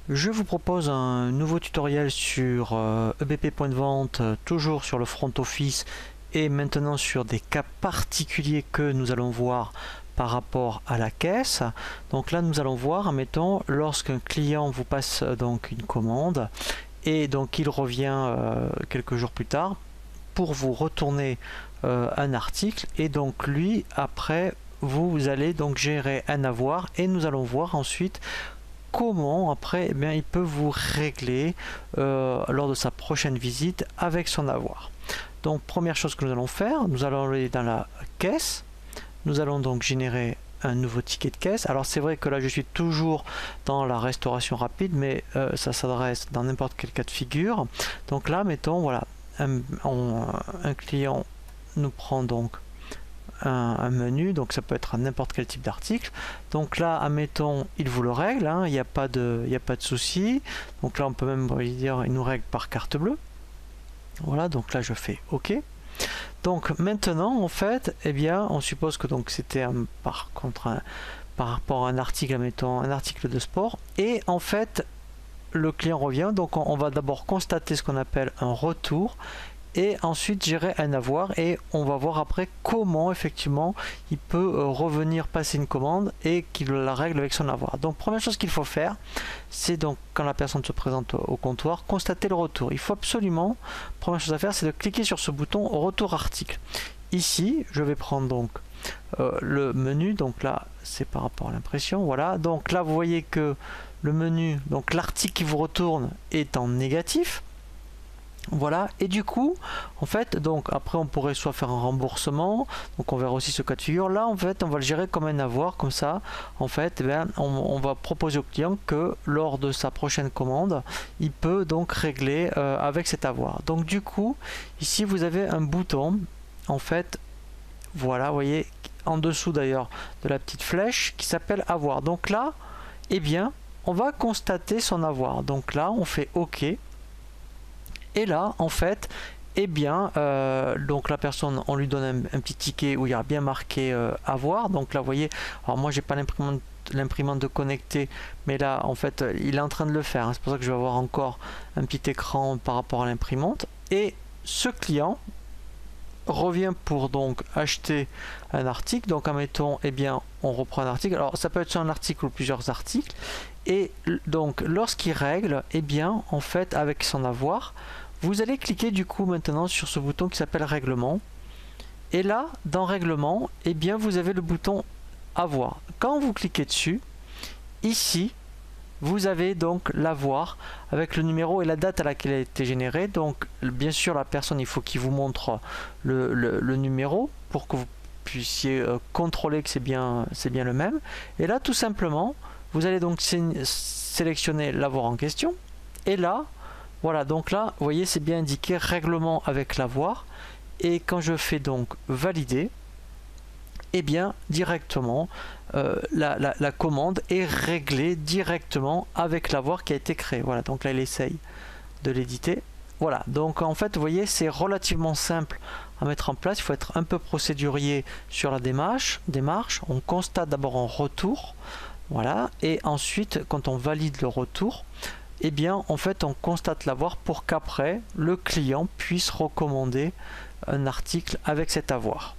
Je vous propose un nouveau tutoriel sur EBP Point de Vente, toujours sur le front office et maintenant sur des cas particuliers que nous allons voir par rapport à la caisse. Donc là nous allons voir, admettons, lorsqu'un client vous passe donc une commande et donc il revient quelques jours plus tard pour vous retourner un article, et donc lui après vous allez donc gérer un avoir et nous allons voir ensuite comment après il peut vous régler lors de sa prochaine visite avec son avoir. Donc première chose que nous allons faire, nous allons aller dans la caisse, nous allons donc générer un nouveau ticket de caisse. Alors c'est vrai que là je suis toujours dans la restauration rapide, mais ça s'adresse dans n'importe quel cas de figure. Donc là mettons voilà, un client nous prend donc un menu, donc ça peut être n'importe quel type d'article. Donc là admettons il vous le règle, hein, il n'y a pas de souci. Donc là on peut même dire il nous règle par carte bleue. Voilà, donc là je fais OK. Donc maintenant en fait on suppose que donc c'était par rapport à un article, admettons un article de sport, et en fait le client revient, donc on va d'abord constater ce qu'on appelle un retour et ensuite gérer un avoir, et on va voir après comment effectivement il peut revenir passer une commande et qu'il la règle avec son avoir. Donc première chose qu'il faut faire, c'est donc quand la personne se présente au comptoir, constater le retour. Il faut absolument, première chose à faire, c'est de cliquer sur ce bouton retour article. Ici je vais prendre donc le menu, donc là c'est par rapport à l'impression, voilà, donc là vous voyez que le menu, donc l'article qui vous retourne est en négatif. Voilà, et du coup en fait donc après on pourrait soit faire un remboursement, donc on verra aussi ce cas de figure. Là en fait on va le gérer comme un avoir, comme ça en fait on va proposer au client que lors de sa prochaine commande il peut donc régler avec cet avoir. Donc du coup ici vous avez un bouton en fait, voilà, vous voyez en dessous d'ailleurs de la petite flèche qui s'appelle avoir. Donc là on va constater son avoir, donc là on fait OK. Et là en fait donc la personne, on lui donne un petit ticket où il y a bien marqué avoir. Donc là vous voyez, alors moi j'ai pas l'imprimante de connecter, mais là en fait il est en train de le faire, hein. C'est pour ça que je vais avoir encore un petit écran par rapport à l'imprimante. Et ce client revient pour donc acheter un article. Donc admettons on reprend un article, alors ça peut être sur un article ou plusieurs articles, et donc lorsqu'il règle en fait avec son avoir, vous allez cliquer du coup maintenant sur ce bouton qui s'appelle règlement, et là dans règlement vous avez le bouton avoir. Quand vous cliquez dessus, ici vous avez donc l'avoir avec le numéro et la date à laquelle elle a été générée. Donc bien sûr la personne, il faut qu'il vous montre le numéro pour que vous puissiez contrôler que c'est bien le même. Et là tout simplement vous allez donc sélectionner l'avoir en question, et là voilà, donc là vous voyez c'est bien indiqué règlement avec l'avoir, et quand je fais donc valider, directement la commande est réglée directement avec l'avoir qui a été créé. Voilà, donc là il essaye de l'éditer. Voilà, donc en fait vous voyez c'est relativement simple à mettre en place. Il faut être un peu procédurier sur la démarche. On constate d'abord un retour, voilà, et ensuite quand on valide le retour, en fait on constate l'avoir pour qu'après le client puisse recommander un article avec cet avoir.